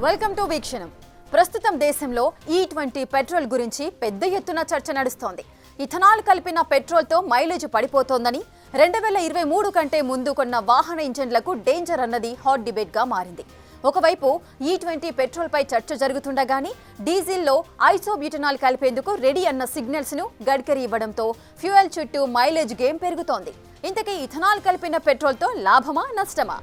Welcome to వీక్షణం. ప్రస్తుతం దేశంలో E20 petrol గురించి పెద్ద ఎత్తున చర్చ నడుస్తోంది. ఇథనాల్ కలిపిన పెట్రోల్తో మైలేజ్ పడిపోతోందని 2023 కంటే ముందు కొన్న వాహన ఇంజన్లకు డేంజర్ అన్నది హాట్ డిబేట్గా మారింది. ఒకవైపు E20 పెట్రోల్పై చర్చ జరుగుతుండగానే డీజిల్లో ఐసోబ్యూటనాల్ కలిపేందుకు రెడీ అన్న సిగ్నల్స్ను గడ్కరీ ఇవ్వడంతో ఫ్యూయల్ చుట్టూ మైలేజ్ గేమ్ పెరుగుతోంది. ఇంతకీ ఇథనాల్ కలిపిన పెట్రోల్తో లాభమా నష్టమా?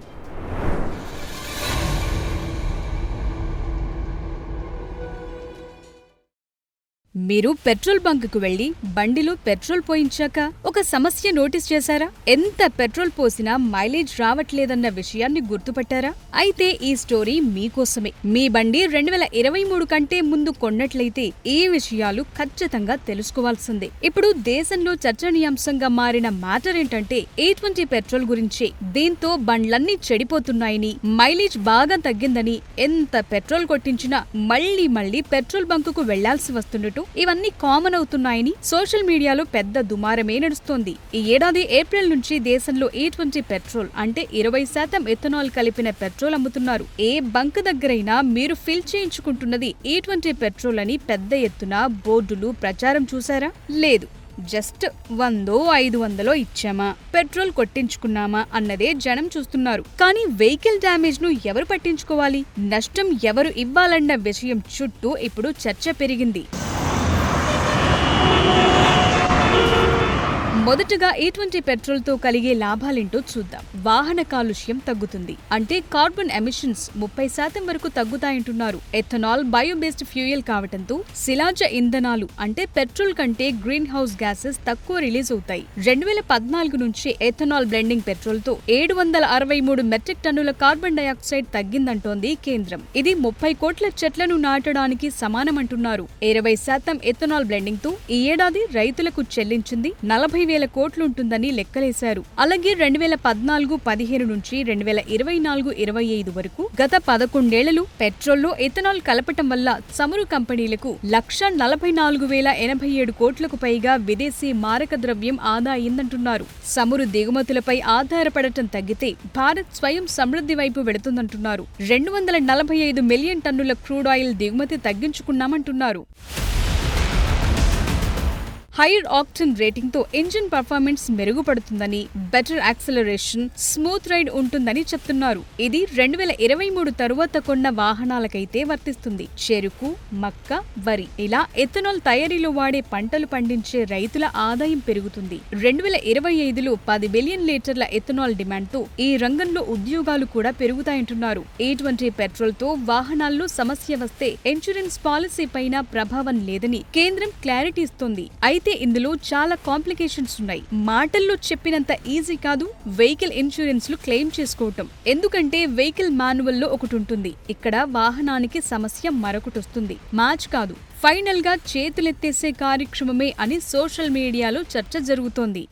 మీరు పెట్రోల్ బంకుకు వెళ్లి బండిలో పెట్రోల్ పోయించాక ఒక సమస్య నోటీస్ చేశారా? ఎంత పెట్రోల్ పోసినా మైలేజ్ రావట్లేదన్న విషయాన్ని గుర్తుపట్టారా? అయితే ఈ స్టోరీ మీకోసమే. మీ బండి 2023 కంటే ముందు కొన్నట్లయితే ఈ విషయాలు ఖచ్చితంగా తెలుసుకోవాల్సిందే. ఇప్పుడు దేశంలో చర్చనీయాంశంగా మారిన మ్యాటర్ ఏంటంటే E20 పెట్రోల్ గురించే. దీంతో బండ్లన్నీ చెడిపోతున్నాయని, మైలేజ్ బాగా తగ్గిందని, ఎంత పెట్రోల్ కొట్టించినా మళ్లీ పెట్రోల్ బంకుకు వెళ్లాల్సి వస్తున్నట్టు ఇవన్నీ కామన్ అవుతున్నాయని సోషల్ మీడియాలో పెద్ద దుమారమే నడుస్తోంది. ఈ ఏడాది ఏప్రిల్ నుంచి దేశంలో E20 పెట్రోల్ అంటే 20% ఎథనాల్ కలిపిన పెట్రోల్ అమ్ముతున్నారు. ఏ బంక్ దగ్గరైనా మీరు ఫిల్ చేయించుకుంటున్నది E20 పెట్రోల్ అని పెద్ద ఎత్తున బోర్డులు ప్రచారం చూసారా? లేదు, జస్ట్ 100-500 ఇచ్చామా, పెట్రోల్ కొట్టించుకున్నామా అన్నదే జనం చూస్తున్నారు. కానీ వెహికల్ డ్యామేజ్ ను ఎవరు పట్టించుకోవాలి, నష్టం ఎవరు ఇవ్వాలన్న విషయం చుట్టూ ఇప్పుడు చర్చ పెరిగింది. మొదటగా E20 పెట్రోల్ తో కలిగే లాభాలేంటో చూద్దాం. వాహన కాలుష్యం తగ్గుతుంది. అంటే కార్బన్ ఎమిషన్స్ 30% వరకు తగ్గుతాయంటున్నారు. ఎథనాల్ బయోబేస్డ్ ఫ్యూయల్ కావటంతో శిలాజ ఇంధనాలు అంటే పెట్రోల్ కంటే గ్రీన్ హౌస్ గ్యాసెస్ తక్కువ రిలీజ్ అవుతాయి. 2014 నుంచి ఎథనాల్ బ్లెండింగ్ పెట్రోల్ తో 763 మెట్రిక్ టన్నుల కార్బన్ డయాక్సైడ్ తగ్గిందంటోంది కేంద్రం. ఇది 30 కోట్ల చెట్లను నాటడానికి సమానమంటున్నారు. 20% ఎథనాల్ బ్లెండింగ్ తో ఈ ఏడాది రైతులకు చెల్లించింది 40,000 కోట్లుంటుందని లెక్కలేశారు. అలాగే 2014-15 నుంచి 2024-25 వరకు గత 11 ఏళ్లలో పెట్రోల్లో ఎథనాల్ కలపటం వల్ల చమురు కంపెనీలకు 1,44,087 కోట్లకు పైగా విదేశీ మారక ద్రవ్యం ఆదా అయిందంటున్నారు. చమురు దిగుమతులపై ఆధారపడటం తగ్గితే భారత్ స్వయం సమృద్ధి వైపు వెడుతుందంటున్నారు. 245 మిలియన్ టన్నుల క్రూడ్ ఆయిల్ దిగుమతి తగ్గించుకున్నామంటున్నారు. హైయర్ ఆక్టేన్ రేటింగ్ తో ఇంజిన్ పర్ఫార్మెన్స్ మెరుగుపడుతుందని, బెటర్ యాక్సలరేషన్, స్మూత్ రైడ్ ఉంటుందని చెప్తున్నారు. ఇది 2023 తరువాత కొన్న వాహనాలకైతే వర్తిస్తుంది. చెరుకు, మక్క, వరి ఇలా ఎథనాల్ తయారీలో వాడే పంటలు పండించే రైతుల ఆదాయం పెరుగుతుంది. 2025లో 10 బిలియన్ లీటర్ల ఎథనాల్ డిమాండ్ తో ఈ రంగంలో ఉద్యోగాలు కూడా పెరుగుతాయంటున్నారు. E20 పెట్రోల్ తో వాహనాల్లో సమస్య వస్తే ఇన్సూరెన్స్ పాలసీ పైన ప్రభావం లేదని కేంద్రం క్లారిటీ ఇస్తోంది. అయితే ఇందులో చాలా కాంప్లికేషన్స్ ఉన్నాయి. మాటల్లో చెప్పినంత ఈజీ కాదు వెహికల్ ఇన్సూరెన్స్ లు క్లెయిమ్ చేసుకోవటం. ఎందుకంటే వెహికల్ మాన్యువల్ లో ఒకటి ఉంటుంది, ఇక్కడ వాహనానికి సమస్య మరొకటి వస్తుంది. మ్యాచ్ కాదు, ఫైనల్ గా చేతులెత్తేసే కార్యక్రమమే అని సోషల్ మీడియాలో చర్చ జరుగుతోంది.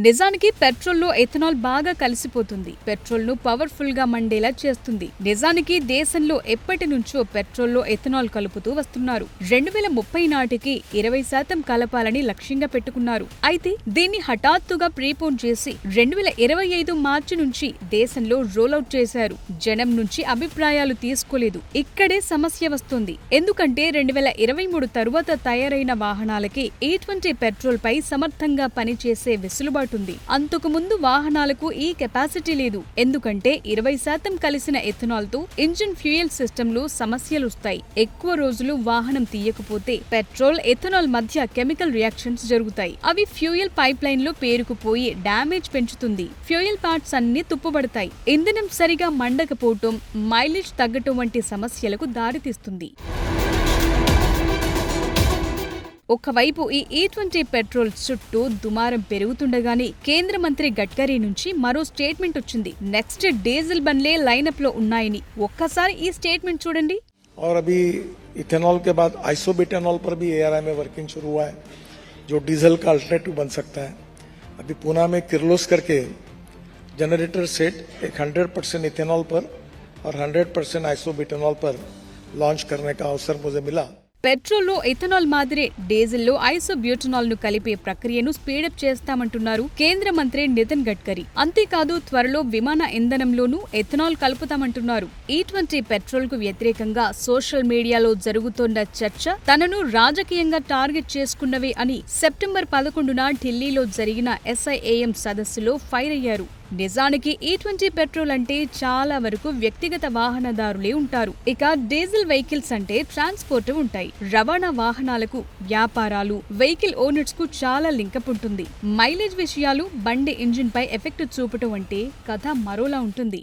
నిజానికి పెట్రోల్లో ఎథనాల్ బాగా కలిసిపోతుంది. పెట్రోల్ ను పవర్ఫుల్ గా మండేలా చేస్తుంది. నిజానికి దేశంలో ఎప్పటి నుంచో పెట్రోల్లో ఎథనాల్ కలుపుతూ వస్తున్నారు. 2030 నాటికి 20% కలపాలని లక్ష్యంగా పెట్టుకున్నారు. అయితే దీన్ని హఠాత్తుగా ప్రీపోన్ చేసి 2025 మార్చి నుంచి దేశంలో రోల్అవుట్ చేశారు. జనం నుంచి అభిప్రాయాలు తీసుకోలేదు. ఇక్కడే సమస్య వస్తుంది. ఎందుకంటే 2023 తరువాత తయారైన వాహనాలకి E20 పెట్రోల్ పై సమర్థంగా పనిచేసే వెసులుబాటు ఉంది. అంతకు ముందు వాహనాలకు ఈ కెపాసిటీ లేదు. ఎందుకంటే 20% కలిసిన ఎథనాల్ తో ఇంజిన్ ఫ్యూయల్ సిస్టమ్ లో సమస్యలుస్తాయి. ఎక్కువ రోజులు వాహనం తీయకపోతే పెట్రోల్, ఎథనాల్ మధ్య కెమికల్ రియాక్షన్స్ జరుగుతాయి. అవి ఫ్యూయల్ పైప్ లైన్ లో పేరుకుపోయి డ్యామేజ్ పెంచుతుంది. ఫ్యూయల్ పార్ట్స్ అన్ని తుప్పుపడతాయి. ఇంధనం సరిగా మండకపోవటం, మైలేజ్ తగ్గటం వంటి సమస్యలకు దారితీస్తుంది. ఒకవైపు ఈ E20 పెట్రోల్ చుట్టూ దుమారం పెరుగుతుండగానే కేంద్ర మంత్రి గడ్కరీ నుంచి మరో స్టేట్మెంట్ వచ్చింది. నెక్స్ట్ డీజిల్ బండ్లే లైనప్ లో ఉన్నాయని. ఒక్కసారి ఈ స్టేట్మెంట్ చూడండి. और अभी इथेनॉल के बाद आइसोब्यूटेनॉल पर भी ARI में वर्किंग शुरू हुआ है, जो डीजल का अल्टरनेटिव बन सकता है. अभी पूना में किर्लोस्कर के जनरेटर सेट एक 100% इथेनॉल पर और 100% आइसोब्यूटेनॉल पर लॉन्च करने का अवसर मुझे मिला. పెట్రోల్లో ఇథనాల్ మాదిరే డీజిల్లో ఐసోబ్యూటనాల్ ను కలిపే ప్రక్రియను స్పీడప్ చేస్తామంటున్నారు కేంద్ర మంత్రి నితిన్ గడ్కరీ. అంతేకాదు త్వరలో విమాన ఇంధనంలోనూ ఇథనాల్ కలుపుతామంటున్నారు. E20 పెట్రోల్ కు వ్యతిరేకంగా సోషల్ మీడియాలో జరుగుతోన్న చర్చ తనను రాజకీయంగా టార్గెట్ చేసుకున్నవే అని సెప్టెంబర్ 11న ఢిల్లీలో జరిగిన SIAM సదస్సులో ఫైర్ అయ్యారు. నిజానికి E20 పెట్రోల్ అంటే చాలా వరకు వ్యక్తిగత వాహనదారులే ఉంటారు. ఇక డీజిల్ వెహికల్స్ అంటే ట్రాన్స్పోర్ట్ ఉంటాయి. రవాణా వాహనాలకు, వ్యాపారాలు, వెహికల్ ఓనర్స్ కు చాలా లింకప్ ఉంటుంది. మైలేజ్ విషయాలు, బండి ఇంజిన్ పై ఎఫెక్ట్ చూపటం అంటే కథ మరోలా ఉంటుంది.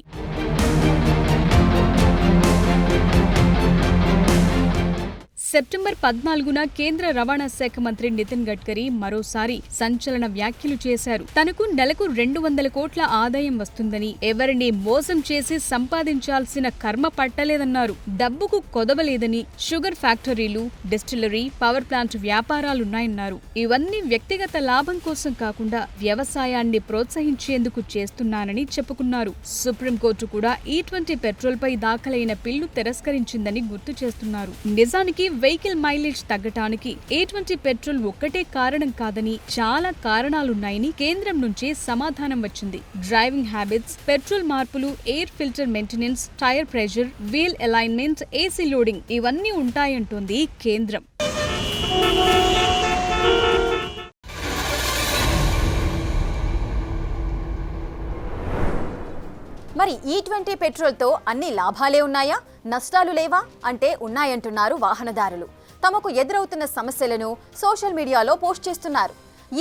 సెప్టెంబర్ 14న కేంద్ర రవాణా శాఖ మంత్రి నితిన్ గడ్కరీ మరోసారి సంచలన వ్యాఖ్యలు చేశారు. తనకు నెలకు 200 కోట్ల ఆదాయం వస్తుందని, ఎవరిని మోసం చేసి సంపాదించాల్సిన కర్మ పట్టలేదన్నారు. డబ్బుకు కొదవలేదని, షుగర్ ఫ్యాక్టరీలు, డిస్టిలరీ, పవర్ ప్లాంట్ వ్యాపారాలున్నాయన్నారు. ఇవన్నీ వ్యక్తిగత లాభం కోసం కాకుండా వ్యవసాయాన్ని ప్రోత్సహించేందుకు చేస్తున్నానని చెప్పుకున్నారు. సుప్రీంకోర్టు కూడా E20 పెట్రోల్ పై దాఖలైన పిల్లు తిరస్కరించిందని గుర్తు చేస్తున్నారు. నిజానికి వెహికల్ మైలేజ్ తగ్గటానికి E20 పెట్రోల్ ఒక్కటే కారణం కాదని చాలా కారణాలున్నాయని కేంద్రం నుంచి సమాధానం వచ్చింది. డ్రైవింగ్ హ్యాబిట్స్, పెట్రోల్ మార్పులు, air filter maintenance, tyre pressure, wheel alignment, AC loading ఇవన్నీ ఉంటాయంటోంది కేంద్రం. మరి E20 పెట్రోల్తో అన్ని లాభాలే ఉన్నాయా, నష్టాలు లేవా అంటే ఉన్నాయంటున్నారు వాహనదారులు. తమకు ఎదురవుతున్న సమస్యలను సోషల్ మీడియాలో పోస్ట్ చేస్తున్నారు.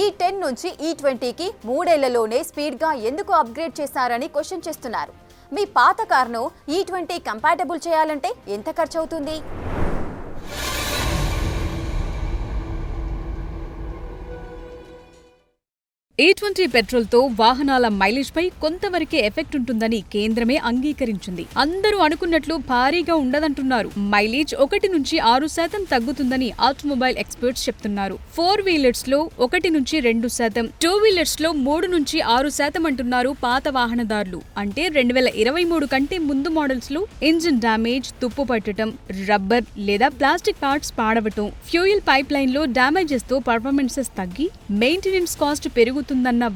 E10 నుంచి E20కి 3 ఏళ్లలోనే స్పీడ్గా ఎందుకు అప్గ్రేడ్ చేశారని క్వశ్చన్ చేస్తున్నారు. మీ పాత కార్ను E20 కంపాటబుల్ చేయాలంటే ఎంత ఖర్చు అవుతుంది? E20 పెట్రోల్తో వాహనాల మైలేజ్ పై కొంతవరకే ఎఫెక్ట్ ఉంటుందని కేంద్రమే అంగీకరించింది. అందరూ అనుకున్నట్లు భారీగా ఉండదంటున్నారు. మైలేజ్ 1 నుంచి 6% తగ్గుతుందని ఆటోమొబైల్ ఎక్స్పర్ట్స్ చెప్తున్నారు. 4 వీలర్స్ లో 1 నుంచి 2%, 2 వీలర్స్ లో 3 నుంచి 6% అంటున్నారు పాత వాహనదారులు. అంటే 2023 కంటే ముందు మోడల్స్ లో ఇంజిన్ డ్యామేజ్, తుప్పు పట్టడం, రబ్బర్ లేదా ప్లాస్టిక్ పార్ట్స్ పాడవటం, ఫ్యూయల్ పైప్ లైన్ లో డ్యామేజెస్ తో పర్ఫార్మెన్సెస్ తగ్గి మెయింటెనెన్స్ కాస్ట్ పెరుగుతుందన్న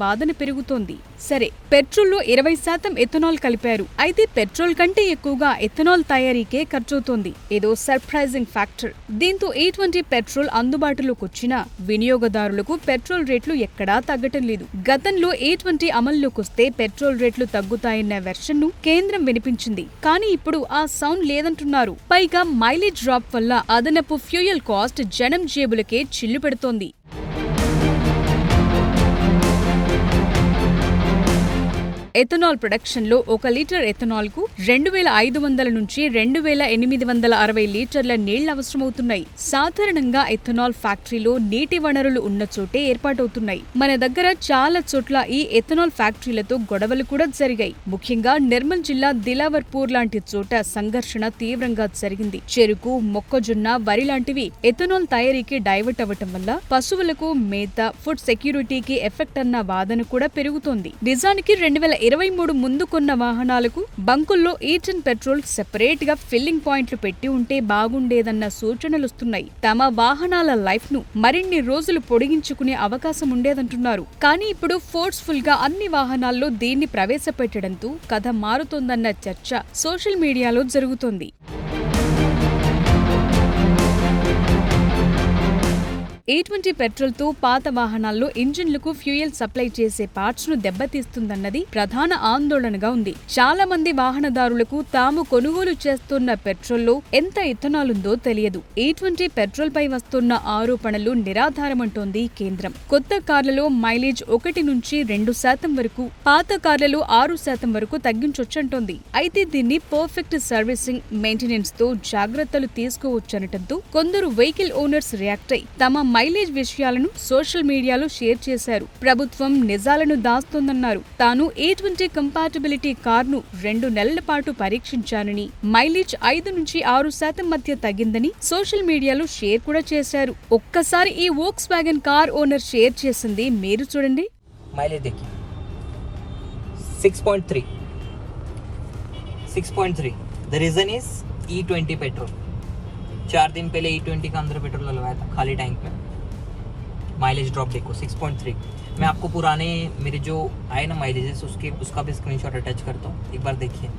వాదన పెరుగుతోంది. సరే, పెట్రోల్లో 20% ఎథనాల్ కలిపారు. అయితే పెట్రోల్ కంటే ఎక్కువగా ఎథనాల్ తయారీకే ఖర్చవుతోంది. ఏదో సర్ప్రైజింగ్ ఫ్యాక్టర్. దీంతో E20 పెట్రోల్ అందుబాటులోకి వచ్చినా వినియోగదారులకు పెట్రోల్ రేట్లు ఎక్కడా తగ్గటం లేదు. గతంలో E20 అమల్లోకి వస్తే పెట్రోల్ రేట్లు తగ్గుతాయన్న వెర్షన్ ను కేంద్రం వినిపించింది. కానీ ఇప్పుడు ఆ సౌండ్ లేదంటున్నారు. పైగా మైలేజ్ డ్రాప్ వల్ల అదనపు ఫ్యూయల్ కాస్ట్ జనం జేబులకే చిల్లు పెడుతోంది. ఎథనాల్ ప్రొడక్షన్ లో 1 లీటర్ ఎథనాల్ కు 2500 నుంచి 2860 లీటర్ల నీళ్లు అవసరమవుతున్నాయి. సాధారణంగా ఎథనాల్ ఫ్యాక్టరీలో నీటి వనరులు ఉన్న చోటే ఏర్పాటవుతున్నాయి. మన దగ్గర చాలా చోట్ల ఈ ఎథనాల్ ఫ్యాక్టరీలతో గొడవలు కూడా జరిగాయి. ముఖ్యంగా నిర్మల్ జిల్లా దిలావర్పూర్ లాంటి చోట సంఘర్షణ తీవ్రంగా జరిగింది. చెరుకు, మొక్కజొన్న, వరి లాంటివి ఎథనాల్ తయారీకి డైవర్ట్ అవ్వటం వల్ల పశువులకు మేత, ఫుడ్ సెక్యూరిటీకి ఎఫెక్ట్ అన్న వాదన కూడా పెరుగుతోంది. నిజానికి 2023 ముందు కొన్న వాహనాలకు బంకుల్లో E10 పెట్రోల్ సెపరేట్ గా ఫిల్లింగ్ పాయింట్లు పెట్టి ఉంటే బాగుండేదన్న సూచనలొస్తున్నాయి. తమ వాహనాల లైఫ్ ను మరిన్ని రోజులు పొడిగించుకునే అవకాశం ఉండేదంటున్నారు. కానీ ఇప్పుడు ఫోర్స్ఫుల్ గా అన్ని వాహనాల్లో దీన్ని ప్రవేశపెట్టడంతో కథ మారుతోందన్న చర్చ సోషల్ మీడియాలో జరుగుతోంది. E20 పెట్రోల్తో పాత వాహనాల్లో ఇంజిన్లకు ఫ్యూయల్ సప్లై చేసే పార్ట్స్ ను దెబ్బతీస్తుందన్నది ప్రధాన ఆందోళనగా ఉంది. చాలా మంది వాహనదారులకు తాము కొనుగోలు చేస్తున్న పెట్రోల్లో ఎంత ఇథనాల్ ఉందో తెలియదు. E20 పెట్రోల్ పై వస్తున్న ఆరోపణలు నిరాధారమంటోంది కేంద్రం. కొత్త కార్లలో మైలేజ్ 1 నుంచి 2% వరకు, పాత కార్లలో 6% వరకు తగ్గించొచ్చంటోంది. అయితే దీన్ని పర్ఫెక్ట్ సర్వీసింగ్, మెయింటెనెన్స్ తో జాగ్రత్తలు తీసుకోవచ్చనటంతో కొందరు వెహికల్ ఓనర్స్ రియాక్ట్ అయి తమ మైలేజ్ విషయాలను సోషల్ మీడియాలో షేర్ చేశారు. ప్రభుత్వం నిజాలను దాస్తోందన్నారు. తాను E20 కంపాటబిలిటీ కార్ను 2 నెలల పాటు పరీక్షించానని, మైలేజ్ 5 నుంచి 6% మధ్య తగ్గిందని సోషల్ మీడియాలో షేర్ కూడా చేశారు. ఒక్కసారి ఈ Volkswagen car owner share చేసింది మీరు చూడండి. మైలేజ్ देखिए 6.3. The reason is E20 petrol. 4 दिन पहले E20 का अंदर पेट्रोल डलवाया था खाली टैंक में। माइलेज ड्रॉप देखो 6.3। मैं आपको पुराने मेरे जो आए ना माइलेजेस उसका भी स्क्रीनशॉट अटैच करता हूँ, एक बार देखिए।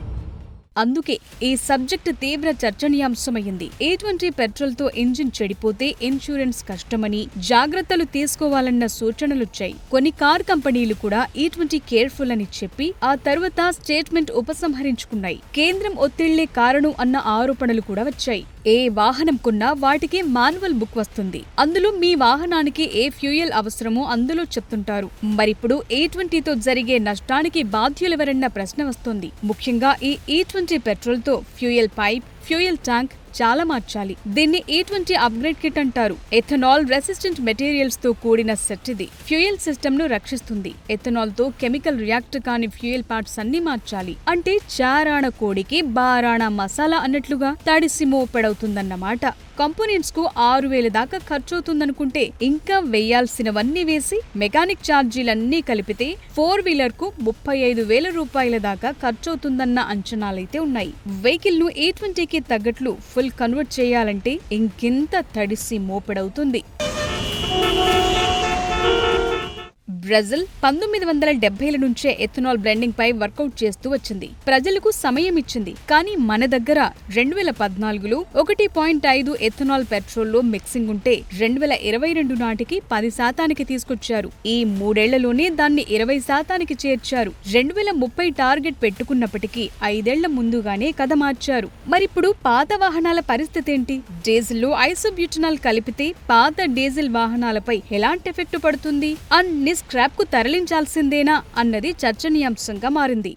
అందుకే ఈ సబ్జెక్ట్ తీవ్ర చర్చనీయాంశమైంది. E20 పెట్రోల్ తో ఇంజిన్ చెడిపోతే ఇన్సూరెన్స్ కష్టమని, జాగ్రత్తలు తీసుకోవాలన్న సూచనలొచ్చాయి. కొన్ని కార్ కంపెనీలు కూడా E20 కేర్ఫుల్ అని చెప్పి ఆ తర్వాత స్టేట్మెంట్ ఉపసంహరించుకున్నాయి. కేంద్రం ఒత్తిళ్లే కారణం అన్న ఆరోపణలు కూడా వచ్చాయి. ఏ వాహనం కొన్నా వాటికి మాన్యువల్ బుక్ వస్తుంది. అందులో మీ వాహనానికి ఏ ఫ్యూయల్ అవసరమో అందులో చెప్తుంటారు. మరిప్పుడు E20తో జరిగే నష్టానికి బాధ్యులెవరన్న ప్రశ్న వస్తోంది. ముఖ్యంగా ఈ E20 పెట్రోల్ తో ఫ్యూయల్ పైప్, ఫ్యూయల్ ట్యాంక్ చాలా మార్చాలి. దీన్ని E20 అప్గ్రేడ్ కిట్ అంటారు. ఎథనాల్ రెసిస్టెంట్ మెటీరియల్స్ తో కూడిన సెట్ ఇది. ఫ్యూయల్ సిస్టమ్ ను రక్షిస్తుంది. ఎథనాల్ తో కెమికల్ రియాక్ట్ కాని ఫ్యూయల్ పార్ట్స్ అన్ని మార్చాలి. అంటే చారాణ కోడికి బారాణ మసాలా అన్నట్లుగా తడిసి మోపెడవుతుందన్నమాట. కంపోనెంట్స్ కు 6,000 దాకా ఖర్చవుతుందనుకుంటే ఇంకా వేయాల్సినవన్నీ వేసి మెకానిక్ ఛార్జీలన్నీ కలిపితే 4 వీలర్ కు 35,000 రూపాయల దాకా ఖర్చవుతుందన్న అంచనాలైతే ఉన్నాయి. వెహికల్ ను E20కి తగ్గట్లు ఫుల్ కన్వర్ట్ చేయాలంటే ఇంకింత తడిసి మోపెడవుతుంది. బ్రెజిల్ 1970ల నుంచే ఎథనాల్ బ్లెండింగ్ పై వర్కౌట్ చేస్తూ వచ్చింది. ప్రజలకు సమయం ఇచ్చింది. కానీ మన దగ్గర 2014లో 1.5 ఎథనాల్ పెట్రోల్ లో మిక్సింగ్ ఉంటే 2022 నాటికి 10% తీసుకొచ్చారు. ఈ 3 ఏళ్లలోనే దాన్ని 20% చేర్చారు. 2030 టార్గెట్ పెట్టుకున్నప్పటికీ 5 ఏళ్ల ముందుగానే కథ మార్చారు. మరిప్పుడు పాత వాహనాల పరిస్థితి ఏంటి? డీజిల్లో ఐసోబ్యూటనాల్ కలిపితే పాత డీజిల్ వాహనాలపై ఎలాంటి ఎఫెక్ట్ పడుతుంది? అన్ని స్క్రాప్ కు తరలించాల్సిందేనా అన్నది చర్చనీయాంశంగా మారింది.